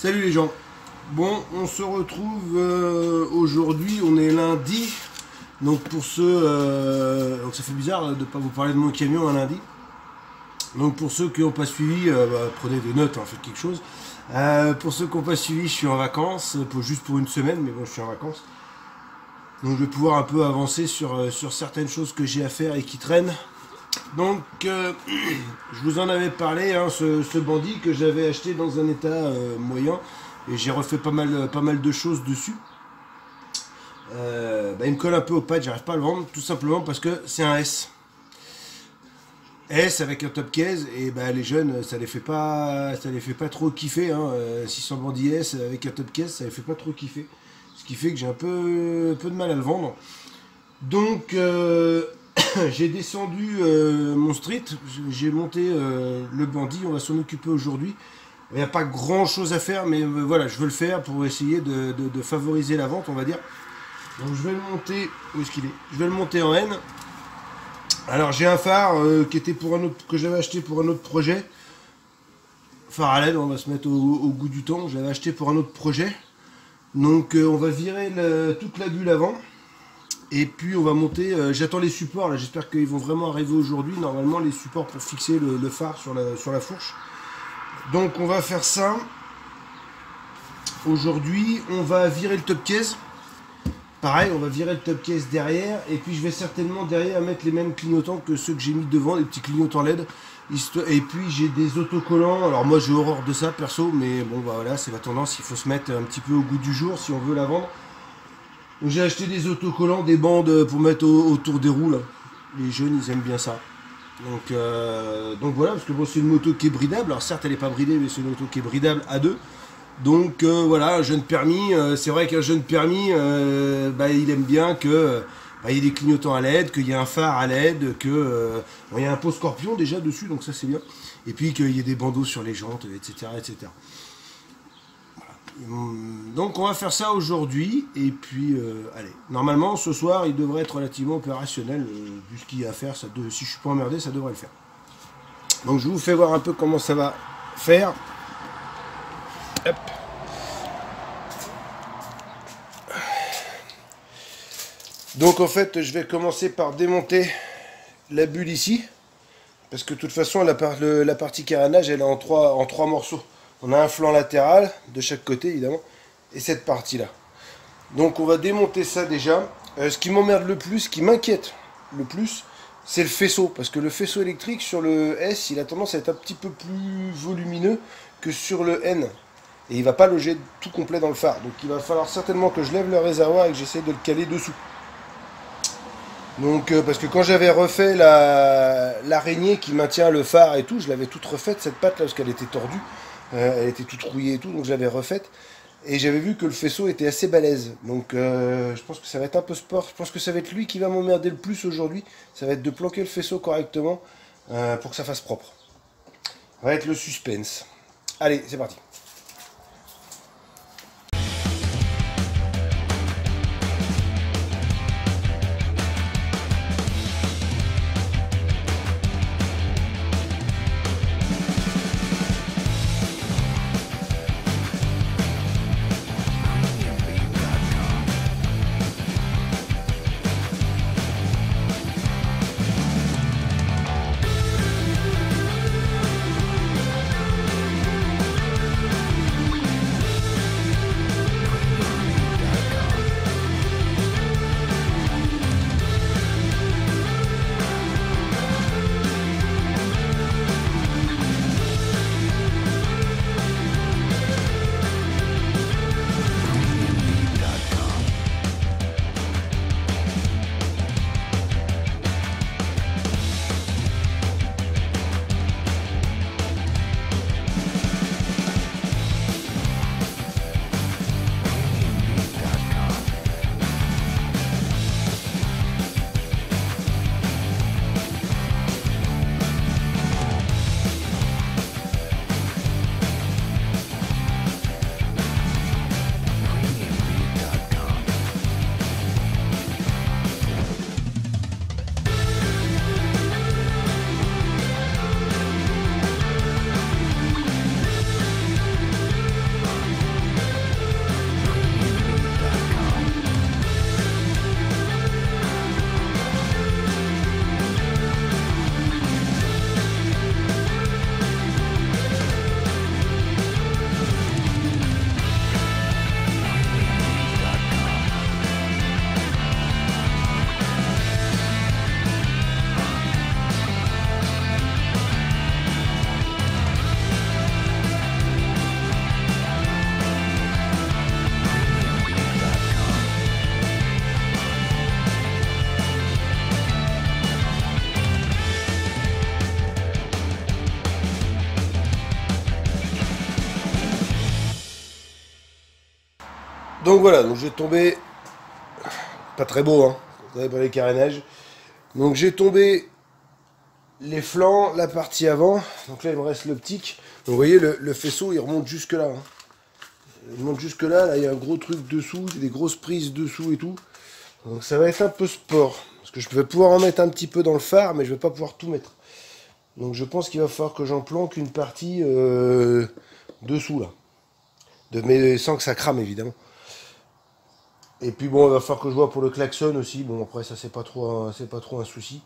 Salut les gens. Bon, on se retrouve aujourd'hui, on est lundi. Donc pour ceux... donc ça fait bizarre de ne pas vous parler de mon camion un lundi. Donc pour ceux qui n'ont pas suivi, prenez des notes, hein, faites quelque chose. Pour ceux qui n'ont pas suivi, je suis en vacances, juste pour une semaine, mais bon, je suis en vacances. Donc je vais pouvoir un peu avancer sur certaines choses que j'ai à faire et qui traînent. Donc je vous en avais parlé, hein, ce bandit que j'avais acheté dans un état moyen. Et j'ai refait pas mal de choses dessus. Il me colle un peu au pad, j'arrive pas à le vendre, tout simplement parce que c'est un S. S avec un top case, et les jeunes, ça les fait pas trop kiffer, hein. 600 bandits S avec un top case, ça les fait pas trop kiffer. Ce qui fait que j'ai un peu de mal à le vendre. Donc j'ai descendu mon street, j'ai monté le bandit, on va s'en occuper aujourd'hui. Il n'y a pas grand chose à faire, mais voilà, je veux le faire pour essayer de favoriser la vente, on va dire. Donc je vais le monter, où est-ce qu'il est? Je vais le monter en N. Alors j'ai un phare qui était pour un autre, que j'avais acheté pour un autre projet. Phare à LED, on va se mettre au goût du temps, j'avais acheté pour un autre projet. Donc on va virer toute la bulle avant. Et puis on va monter, j'attends les supports, là j'espère qu'ils vont vraiment arriver aujourd'hui. Normalement les supports pour fixer le phare sur la fourche. Donc on va faire ça. Aujourd'hui, on va virer le top case. Pareil, on va virer le top case derrière. Et puis je vais certainement derrière mettre les mêmes clignotants que ceux que j'ai mis devant, les petits clignotants LED. Et puis j'ai des autocollants. Alors moi j'ai horreur de ça perso, mais bon voilà, c'est la tendance. Il faut se mettre un petit peu au goût du jour si on veut la vendre. Donc j'ai acheté des autocollants, des bandes pour mettre autour des roues là. Les jeunes ils aiment bien ça. Donc voilà, parce que bon, c'est une moto qui est bridable. Alors certes elle n'est pas bridée, mais c'est une moto qui est bridable à deux. Donc voilà, un jeune permis, c'est vrai qu'un jeune permis, il aime bien que il y ait des clignotants à LED, qu'il y ait un phare à LED, que il y a un pot scorpion déjà dessus, donc ça c'est bien. Et puis qu'il y ait des bandeaux sur les jantes, etc. etc. Voilà. Donc on va faire ça aujourd'hui, et puis allez. Normalement ce soir il devrait être relativement opérationnel, vu ce qu'il y a à faire, si je suis pas emmerdé ça devrait le faire. Donc je vous fais voir un peu comment ça va faire. Hop. Donc en fait je vais commencer par démonter la bulle ici, parce que de toute façon la partie carénage elle est en trois morceaux. On a un flanc latéral de chaque côté évidemment, et cette partie là. Donc on va démonter ça déjà. Ce qui m'emmerde le plus, ce qui m'inquiète le plus, c'est le faisceau, parce que le faisceau électrique sur le S il a tendance à être un petit peu plus volumineux que sur le N. Et il va pas loger tout complet dans le phare. Donc il va falloir certainement que je lève le réservoir et que j'essaie de le caler dessous. Donc parce que quand j'avais refait l'araignée qui maintient le phare et tout, je l'avais toute refaite cette patte là parce qu'elle était tordue. Elle était toute rouillée et tout, donc je l'avais refaite. Et j'avais vu que le faisceau était assez balèze. Donc je pense que ça va être un peu sport. Je pense que ça va être lui qui va m'emmerder le plus aujourd'hui. Ça va être de planquer le faisceau correctement pour que ça fasse propre. Ça va être le suspense. Allez, c'est parti. Donc voilà, donc j'ai tombé, pas très beau, hein, vous avez pas les carénages. Donc j'ai tombé les flancs, la partie avant. Donc là il me reste l'optique. Donc vous voyez le faisceau il remonte jusque là. Hein. Il remonte jusque là, là il y a un gros truc dessous, des grosses prises dessous et tout. Donc ça va être un peu sport. Parce que je vais pouvoir en mettre un petit peu dans le phare, mais je vais pas pouvoir tout mettre. Donc je pense qu'il va falloir que j'en planque une partie dessous là. Mais sans que ça crame évidemment. Et puis bon, il va falloir que je vois pour le klaxon aussi. Bon après ça c'est pas trop un souci.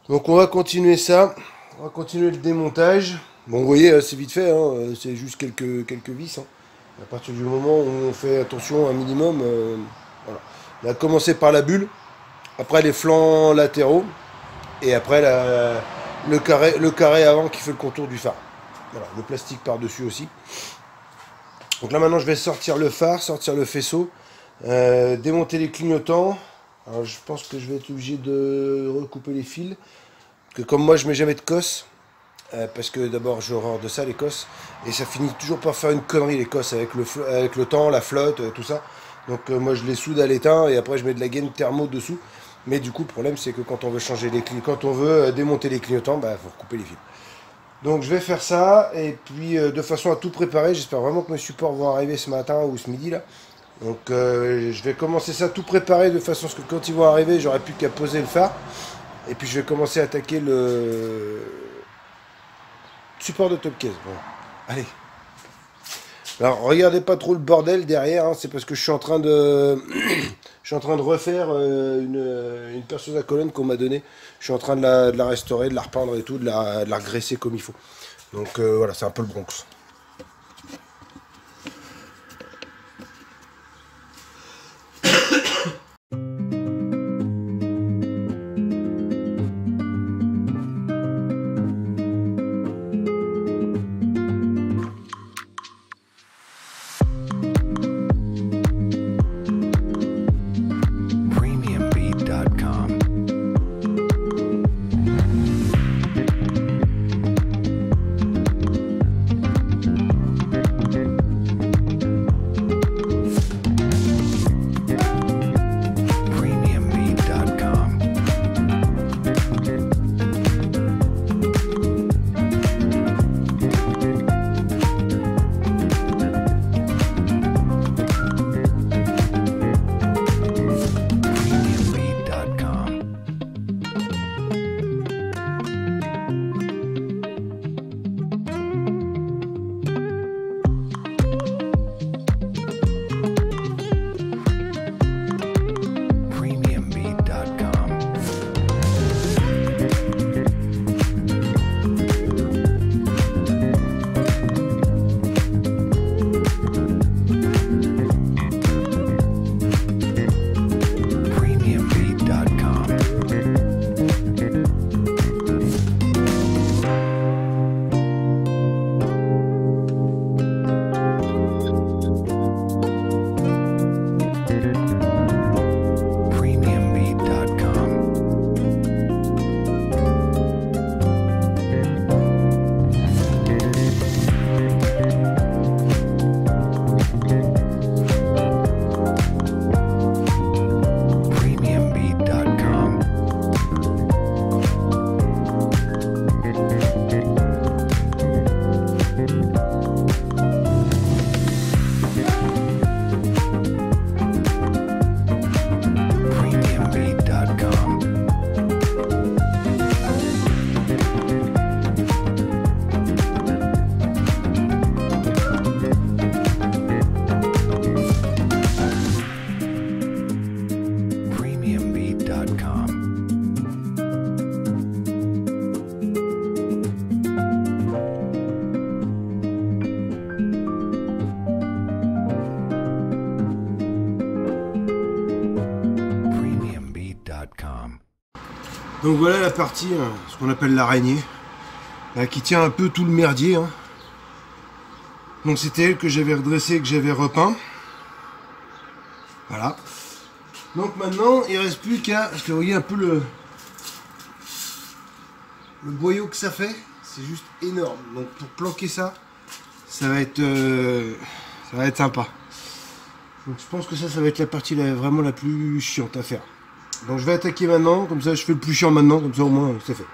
Donc on va continuer ça. On va continuer le démontage. Bon vous voyez c'est vite fait, hein, c'est juste quelques vis. Hein. À partir du moment où on fait attention un minimum. Voilà. On va commencer par la bulle. Après les flancs latéraux. Et après le carré avant qui fait le contour du phare. Voilà, le plastique par-dessus aussi. Donc là maintenant je vais sortir le phare, sortir le faisceau, démonter les clignotants. Alors je pense que je vais être obligé de recouper les fils. Que comme moi je mets jamais de cosse, parce que d'abord j'ai horreur de ça les cosses. Et ça finit toujours par faire une connerie les cosses avec le temps, la flotte, tout ça. Donc moi je les soude à l'étain et après je mets de la gaine thermo dessous. Mais du coup le problème c'est que quand on veut changer les quand on veut démonter les clignotants, bah faut recouper les fils. Donc je vais faire ça, et puis de façon à tout préparer, j'espère vraiment que mes supports vont arriver ce matin ou ce midi là. Donc je vais commencer ça tout préparer de façon à ce que quand ils vont arriver, j'aurai plus qu'à poser le phare. Et puis je vais commencer à attaquer le support de top case. Bon, allez. Alors regardez pas trop le bordel derrière, hein, c'est parce que je suis en train de je suis en train de refaire une perceuse à colonne qu'on m'a donnée. Je suis en train de la restaurer, de la repeindre et tout, de la regraisser comme il faut. Donc voilà, c'est un peu le Bronx. Donc voilà la partie, ce qu'on appelle l'araignée, qui tient un peu tout le merdier. Hein. Donc c'était elle que j'avais redressée, que j'avais repeint. Voilà. Donc maintenant, il ne reste plus qu'à... Parce que vous voyez un peu le boyau que ça fait, c'est juste énorme. Donc pour planquer ça, ça va être sympa. Donc je pense que ça va être la partie vraiment la plus chiante à faire. Donc je vais attaquer maintenant, comme ça je fais le plus chiant maintenant, comme ça au moins c'est fait.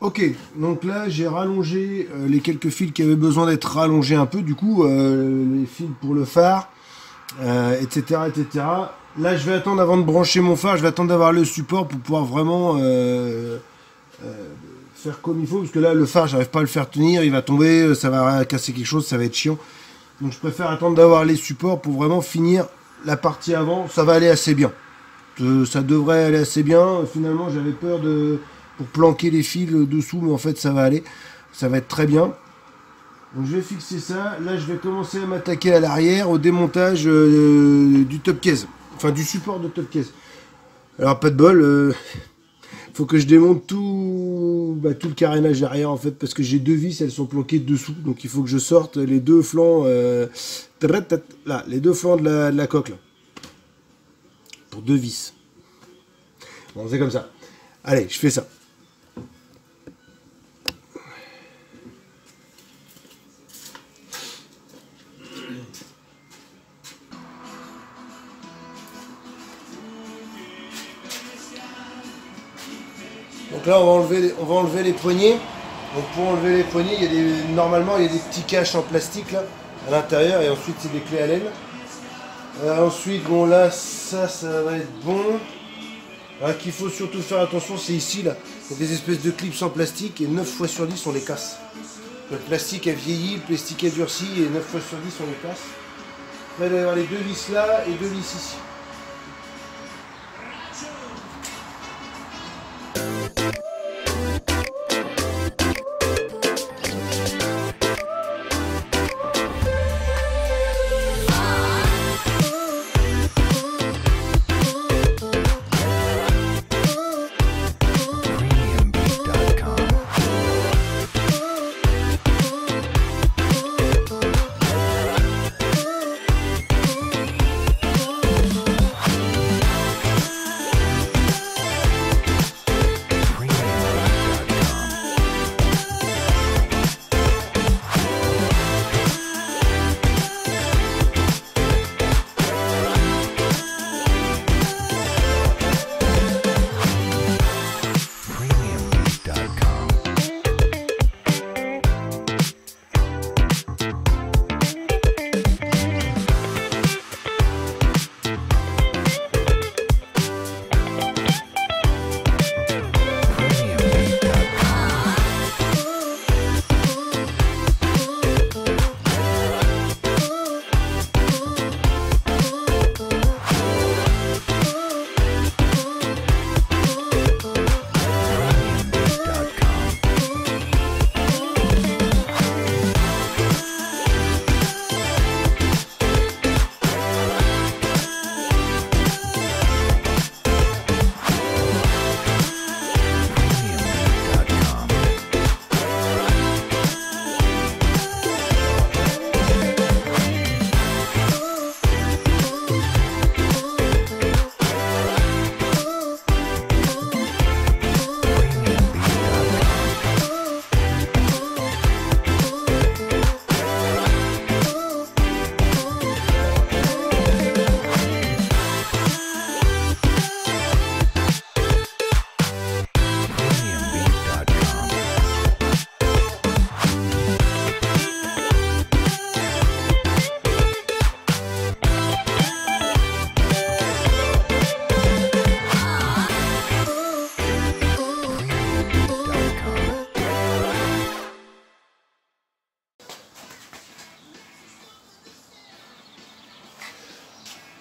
Ok, donc là j'ai rallongé les quelques fils qui avaient besoin d'être rallongés un peu, du coup les fils pour le phare, etc., etc. Là je vais attendre avant de brancher mon phare, je vais attendre d'avoir le support pour pouvoir vraiment faire comme il faut, parce que là le phare j'arrive pas à le faire tenir, il va tomber, ça va casser quelque chose, ça va être chiant. Donc je préfère attendre d'avoir les supports pour vraiment finir la partie avant, ça va aller assez bien. Ça devrait aller assez bien, finalement j'avais peur pour planquer les fils dessous, mais en fait ça va aller, ça va être très bien. Donc je vais fixer ça, là je vais commencer à m'attaquer à l'arrière au démontage du top case, enfin du support de top case. Alors pas de bol, faut que je démonte tout le carénage arrière en fait, parce que j'ai deux vis, elles sont planquées dessous, donc il faut que je sorte les deux flancs, là, les deux flancs de la coque là, pour deux vis. Bon c'est comme ça, allez je fais ça. Donc là, on va enlever les poignées. Donc pour enlever les poignées, normalement, il y a des petits caches en plastique là, à l'intérieur, et ensuite c'est des clés à laine. Ensuite, bon là, ça va être bon. Alors qu'il faut surtout faire attention, c'est ici là, il y a des espèces de clips en plastique, et 9 fois sur 10 on les casse. Le plastique a vieilli, le plastique a durci, et 9 fois sur 10 on les casse. Après, il va y avoir les deux vis là et deux vis ici.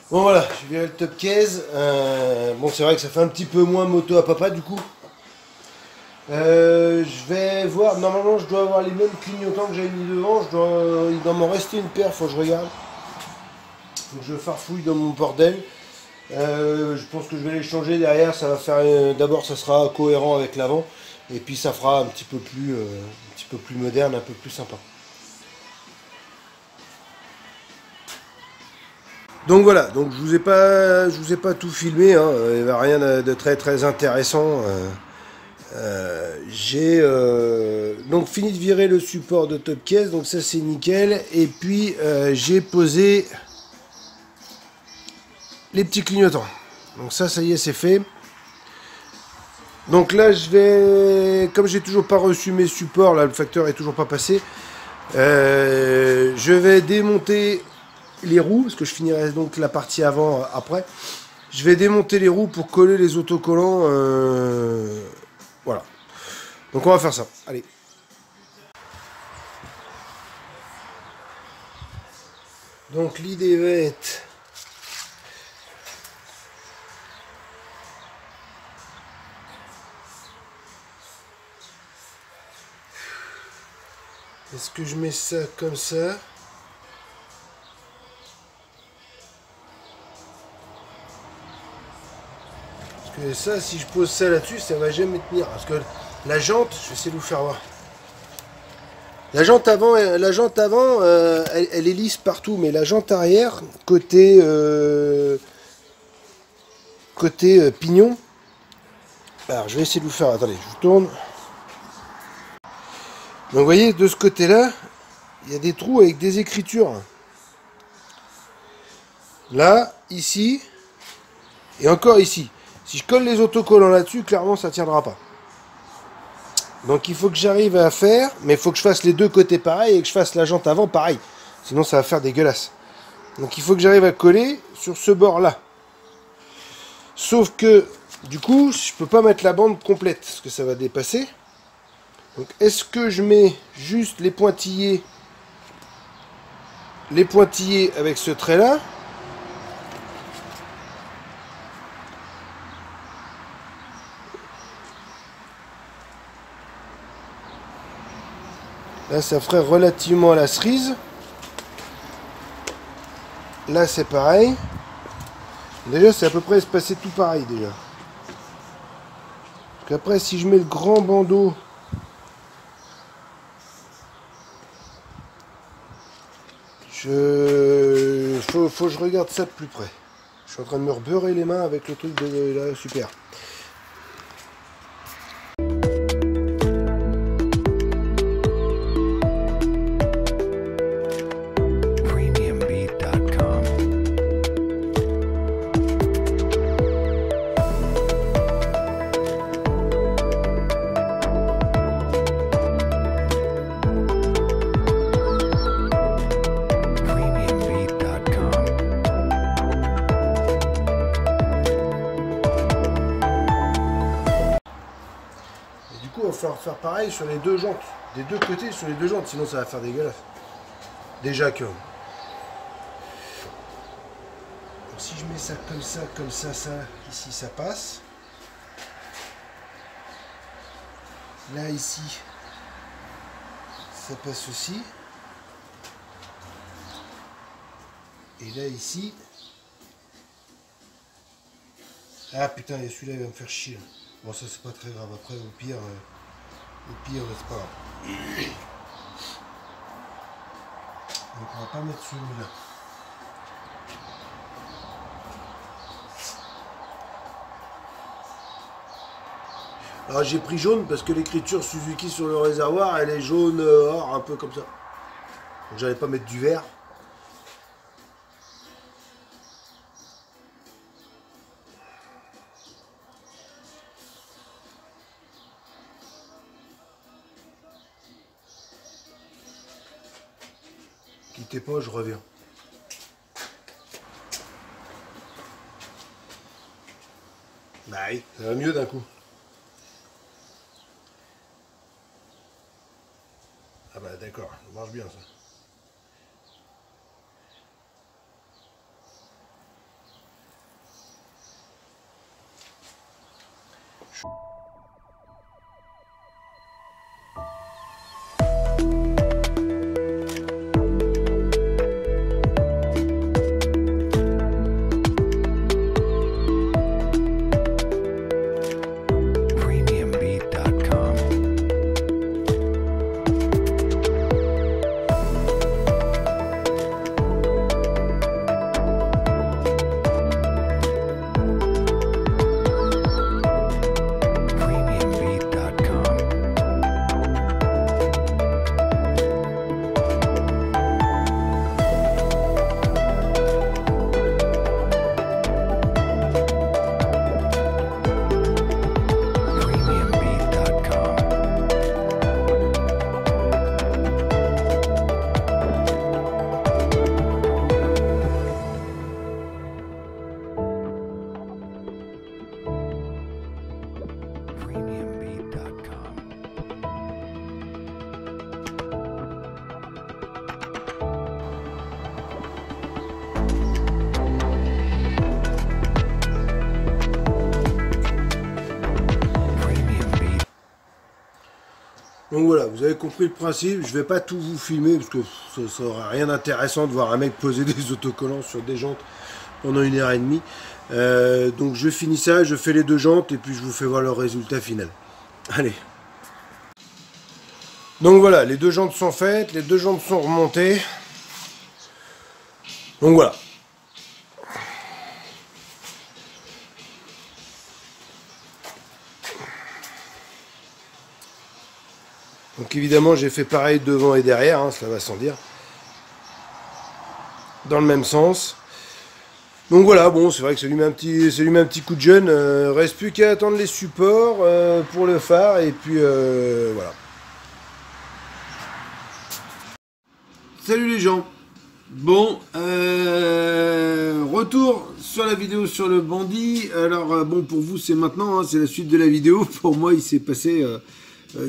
Bon voilà, je viens le top case. Bon, c'est vrai que ça fait un petit peu moins moto à papa du coup. Je vais voir, normalement je dois avoir les mêmes clignotants que j'avais mis devant. Il doit m'en rester une paire, faut que je regarde. Faut que je farfouille dans mon bordel. Je pense que je vais les changer derrière. Ça va faire, d'abord ça sera cohérent avec l'avant. Et puis ça fera un petit peu plus moderne, un peu plus sympa. Donc voilà, donc je vous ai pas tout filmé, hein, il n'y a rien de très très intéressant. J'ai donc fini de virer le support de top case, donc ça c'est nickel. Et puis j'ai posé les petits clignotants. Donc ça y est, c'est fait. Donc là je vais, comme j'ai toujours pas reçu mes supports, là le facteur est toujours pas passé, je vais démonter les roues, parce que je finirai donc la partie avant après. Je vais démonter les roues pour coller les autocollants. Voilà. Donc on va faire ça. Allez. Donc l'idée va être... Est-ce que je mets ça comme ça? Parce que ça, si je pose ça là-dessus, ça va jamais tenir. Parce que la jante, je vais essayer de vous faire voir. La jante avant, elle est lisse partout, mais la jante arrière, côté pignon. Alors, je vais essayer de vous faire. Attendez, je vous tourne. Donc, vous voyez, de ce côté-là, il y a des trous avec des écritures. Là, ici, et encore ici. Si je colle les autocollants là-dessus, clairement, ça ne tiendra pas. Donc, il faut que j'arrive à faire, mais il faut que je fasse les deux côtés pareil et que je fasse la jante avant pareil. Sinon, ça va faire dégueulasse. Donc, il faut que j'arrive à coller sur ce bord-là. Sauf que, du coup, je peux pas mettre la bande complète, parce que ça va dépasser. Donc, est-ce que je mets juste les pointillés avec ce trait-là? Là, ça ferait relativement à la cerise. Là, c'est pareil. Déjà, c'est à peu près espacé tout pareil, déjà. Parce qu'après, si je mets le grand bandeau... Faut que je regarde ça de plus près. Je suis en train de me rebeurrer les mains avec le truc de là, super. Il va falloir faire pareil sur les deux jantes, des deux côtés sur les deux jantes, sinon ça va faire dégueulasse. Déjà que... Donc si je mets ça, ça, ici ça passe. Là, ici, ça passe aussi. Et là, ici... Ah putain, celui-là il va me faire chier. Bon, ça c'est pas très grave, après au pire c'est pas grave. Donc on va pas mettre celui-là. Alors j'ai pris jaune parce que l'écriture Suzuki sur le réservoir, elle est jaune or, un peu comme ça. Donc j'allais pas mettre du vert. Quittez pas, je reviens. Bah oui, ça va mieux d'un coup. Ah bah d'accord, ça marche bien ça. Donc voilà, vous avez compris le principe. Je vais pas tout vous filmer parce que ça n'aura rien d'intéressant de voir un mec poser des autocollants sur des jantes pendant 1h30. Donc je finis ça, je fais les 2 jantes et puis je vous fais voir le résultat final. Allez. Donc voilà, les 2 jantes sont faites, les 2 jantes sont remontées. Donc voilà. Donc évidemment j'ai fait pareil devant et derrière, hein, cela va sans dire. Dans le même sens. Donc voilà, bon c'est vrai que ça lui met un petit coup de jeune. Reste plus qu'à attendre les supports pour le phare et puis voilà. Salut les gens. Bon, retour sur la vidéo sur le bandit. Alors bon pour vous c'est maintenant, hein, c'est la suite de la vidéo. Pour moi il s'est passé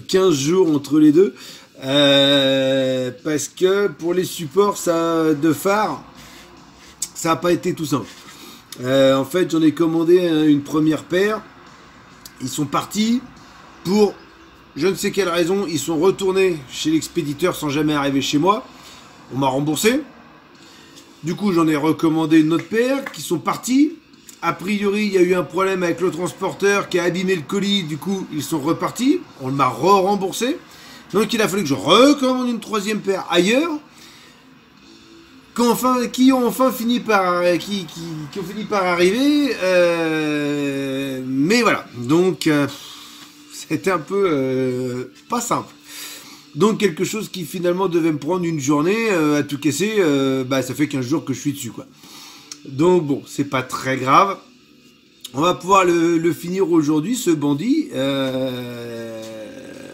15 jours entre les deux. Parce que pour les supports de phare, ça n'a pas été tout simple. En fait, j'en ai commandé une première paire. Ils sont partis pour je ne sais quelle raison. Ils sont retournés chez l'expéditeur sans jamais arriver chez moi. On m'a remboursé. Du coup, j'en ai recommandé une autre paire qui sont partis. A priori, il y a eu un problème avec le transporteur qui a abîmé le colis. Du coup, ils sont repartis. On m'a remboursé. Donc, il a fallu que je recommande une 3e paire ailleurs. Qui ont fini par arriver. Mais voilà. Donc, c'était un peu pas simple. Donc, quelque chose qui finalement devait me prendre une journée à tout casser. Ça fait 15 jours que je suis dessus, quoi. Donc bon, c'est pas très grave. On va pouvoir le finir aujourd'hui, ce bandit.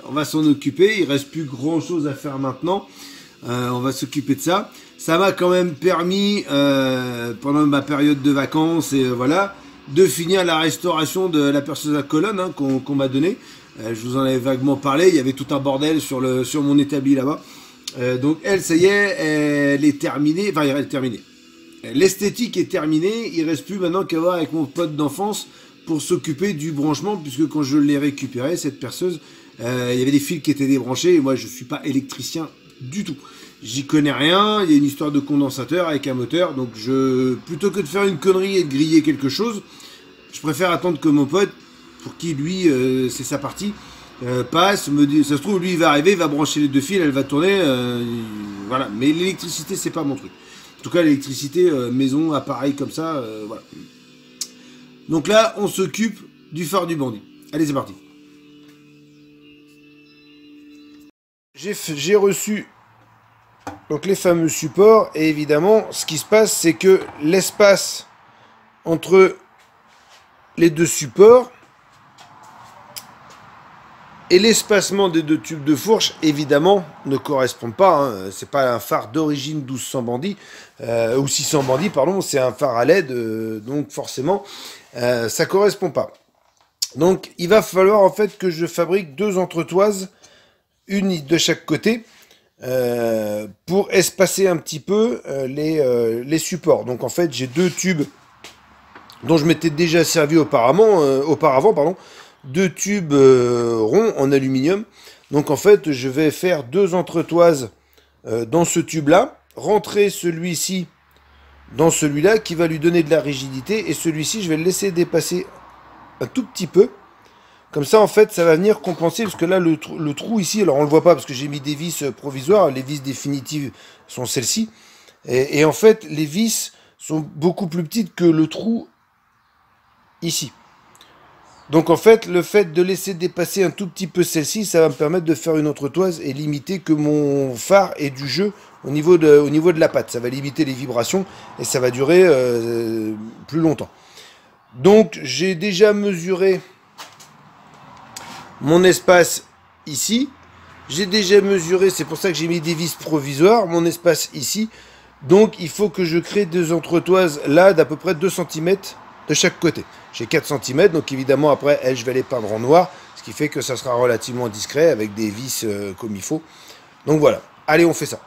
On va s'en occuper. Il reste plus grand chose à faire maintenant. On va s'occuper de ça. Ça m'a quand même permis, pendant ma période de vacances, et voilà, de finir la restauration de la perceuse à colonne hein, qu'on m'a donnée. Je vous en avais vaguement parlé. Il y avait tout un bordel sur mon établi là-bas. Donc elle, ça y est, elle est terminée. Enfin, elle est terminée. L'esthétique est terminée, il ne reste plus maintenant qu'à voir avec mon pote d'enfance pour s'occuper du branchement, puisque quand je l'ai récupéré, cette perceuse, il y avait des fils qui étaient débranchés, et moi je ne suis pas électricien du tout. J'y connais rien, il y a une histoire de condensateur avec un moteur, donc plutôt que de faire une connerie et de griller quelque chose, je préfère attendre que mon pote, pour qui lui, c'est sa partie, passe, me dit, ça se trouve, lui il va arriver, il va brancher les 2 fils, elle va tourner, voilà. Mais l'électricité, c'est pas mon truc. En tout cas, l'électricité, maison, appareil comme ça, voilà. Donc là, on s'occupe du phare du bandit. Allez, c'est parti. J'ai reçu donc les fameux supports, et évidemment, ce qui se passe, c'est que l'espace entre les 2 supports et l'espacement des 2 tubes de fourche, évidemment, ne correspondent pas. Hein. C'est pas un phare d'origine 1200 bandits, ou 600 bandits, pardon, c'est un phare à LED, donc forcément, ça correspond pas. Donc, il va falloir en fait que je fabrique 2 entretoises, une de chaque côté, pour espacer un petit peu les supports. Donc, en fait, j'ai 2 tubes dont je m'étais déjà servi auparavant, 2 tubes ronds en aluminium. Donc en fait, je vais faire 2 entretoises dans ce tube-là, rentrer celui-ci dans celui-là qui va lui donner de la rigidité, et celui-ci, je vais le laisser dépasser un tout petit peu. Comme ça, en fait, ça va venir compenser, parce que là, le trou ici, alors on le voit pas parce que j'ai mis des vis provisoires, les vis définitives sont celles-ci. Et en fait, les vis sont beaucoup plus petites que le trou ici. Donc en fait, le fait de laisser dépasser un tout petit peu celle-ci, ça va me permettre de faire une entretoise et limiter que mon phare ait du jeu au niveau de la patte. Ça va limiter les vibrations et ça va durer plus longtemps. Donc j'ai déjà mesuré mon espace ici. J'ai déjà mesuré, c'est pour ça que j'ai mis des vis provisoires, mon espace ici. Donc il faut que je crée 2 entretoises là d'à peu près 2 cm de chaque côté. J'ai 4 cm, donc évidemment après, elles, je vais les peindre en noir, ce qui fait que ça sera relativement discret avec des vis comme il faut. Donc voilà, allez, on fait ça.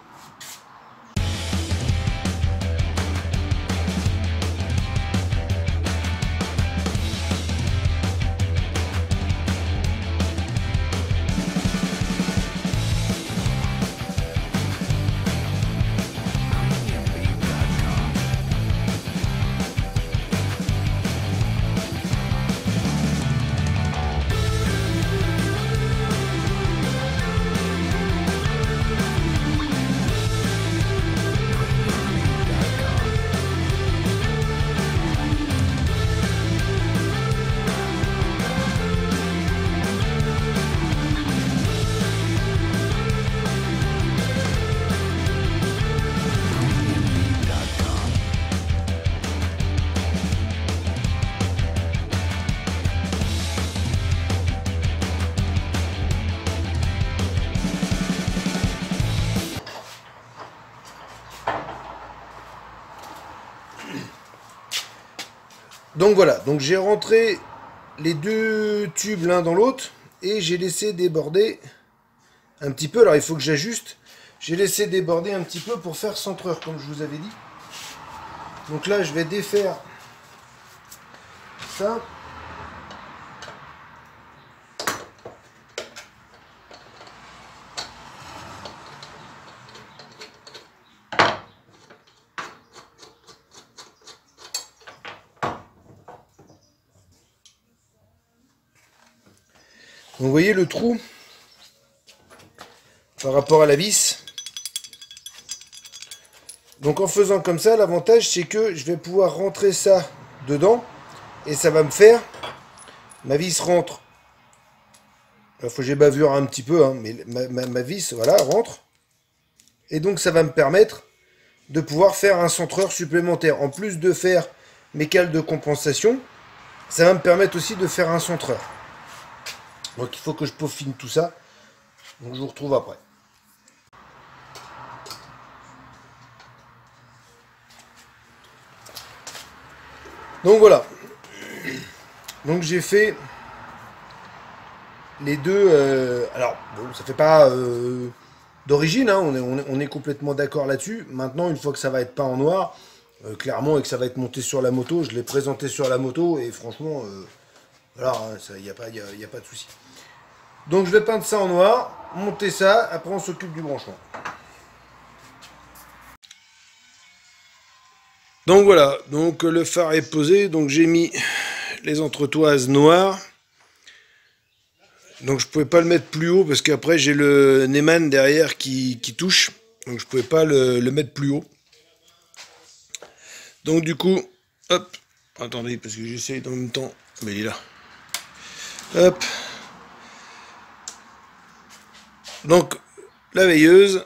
Donc voilà, donc j'ai rentré les deux tubes l'un dans l'autre et j'ai laissé déborder un petit peu. Alors il faut que j'ajuste. J'ai laissé déborder un petit peu pour faire centreur comme je vous avais dit. Donc là je vais défaire ça. Donc vous voyez le trou par rapport à la vis. Donc en faisant comme ça, l'avantage c'est que je vais pouvoir rentrer ça dedans et ça va me faire, ma vis rentre. Il faut que j'ai bavure un petit peu, hein, mais ma vis, voilà, rentre. Et donc ça va me permettre de pouvoir faire un centreur supplémentaire. En plus de faire mes cales de compensation, ça va me permettre aussi de faire un centreur. Donc il faut que je peaufine tout ça. Donc je vous retrouve après. Donc voilà. Donc j'ai fait les deux. Alors bon, ça fait pas d'origine, hein, on est complètement d'accord là-dessus. Maintenant, une fois que ça va être peint en noir, clairement, et que ça va être monté sur la moto, je l'ai présenté sur la moto et franchement, voilà, il n'y a pas de souci. Donc je vais peindre ça en noir, monter ça, après on s'occupe du branchement. Donc voilà, donc le phare est posé, donc j'ai mis les entretoises noires. Donc je pouvais pas le mettre plus haut parce qu'après j'ai le Neyman derrière qui touche. Donc je pouvais pas le mettre plus haut. Donc du coup, hop, attendez parce que j'essaye en même temps, mais il est là. Hop. Donc la veilleuse,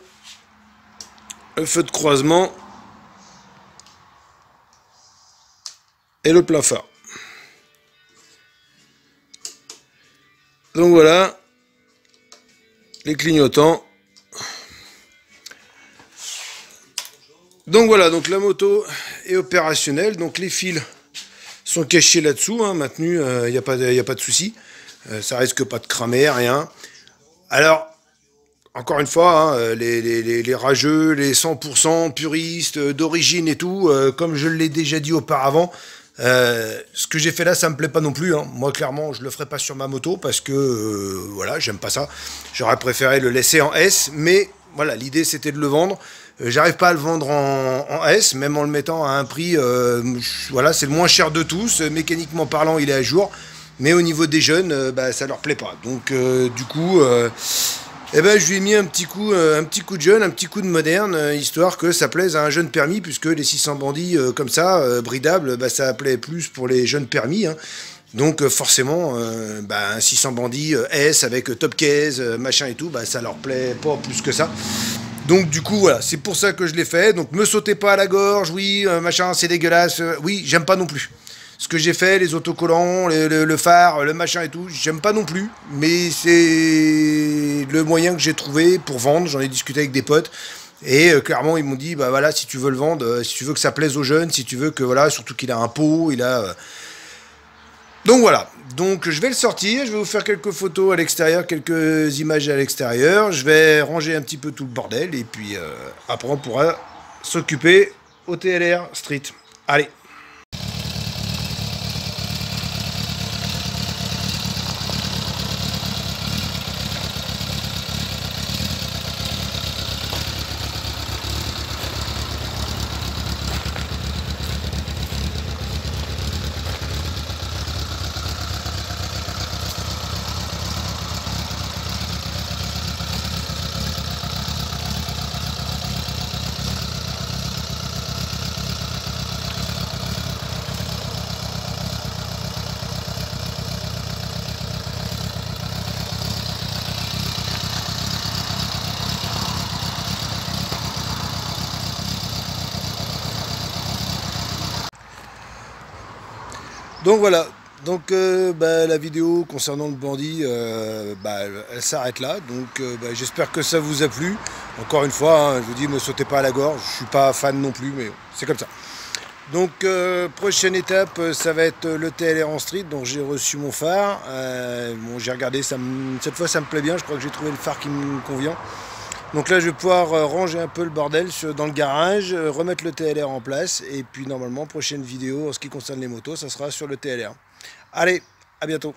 le feu de croisement et le plein phare. Donc voilà, les clignotants. Donc voilà, donc la moto est opérationnelle, donc les fils sont cachés là-dessous, hein, maintenus, il n'y a pas de souci. Ça risque pas de cramer, rien. Alors, encore une fois, hein, les rageux, les 100% puristes, d'origine et tout, comme je l'ai déjà dit auparavant, ce que j'ai fait là, ça me plaît pas non plus. Hein. Moi, clairement, je le ferai pas sur ma moto parce que, voilà, j'aime pas ça. J'aurais préféré le laisser en S, mais voilà, l'idée c'était de le vendre. J'arrive pas à le vendre en S, même en le mettant à un prix, voilà, c'est le moins cher de tous. Mécaniquement parlant, il est à jour. Mais au niveau des jeunes, bah, ça leur plaît pas. Donc, du coup... eh ben, je lui ai mis un petit coup de jeune, un petit coup de moderne, histoire que ça plaise à un jeune permis, puisque les 600 bandits comme ça, bridables, bah, ça plaît plus pour les jeunes permis. Hein. Donc forcément, bah, un 600 bandits S avec top case, machin et tout, bah, ça leur plaît pas plus que ça. Donc du coup, voilà, c'est pour ça que je l'ai fait. Donc me sautez pas à la gorge, oui, machin, c'est dégueulasse. Oui, j'aime pas non plus. Ce que j'ai fait, les autocollants, le phare, le machin et tout, j'aime pas non plus, mais c'est le moyen que j'ai trouvé pour vendre. J'en ai discuté avec des potes et clairement ils m'ont dit bah voilà, si tu veux le vendre, si tu veux que ça plaise aux jeunes, si tu veux que voilà, surtout qu'il a un pot, il a donc voilà. Donc je vais le sortir, je vais vous faire quelques photos à l'extérieur, quelques images à l'extérieur, je vais ranger un petit peu tout le bordel et puis après on pourra s'occuper au TLR Street. Allez. Donc voilà, donc bah, la vidéo concernant le bandit, bah, elle s'arrête là. Donc bah, j'espère que ça vous a plu. Encore une fois, hein, je vous dis, ne me sautez pas à la gorge, je suis pas fan non plus, mais c'est comme ça. Donc prochaine étape, ça va être le TLR en street. Donc j'ai reçu mon phare. Bon, j'ai regardé, cette fois ça me plaît bien. Je crois que j'ai trouvé le phare qui me convient. Donc là je vais pouvoir ranger un peu le bordel dans le garage, remettre le TLR en place. Et puis normalement prochaine vidéo en ce qui concerne les motos, ça sera sur le TLR. Allez, à bientôt.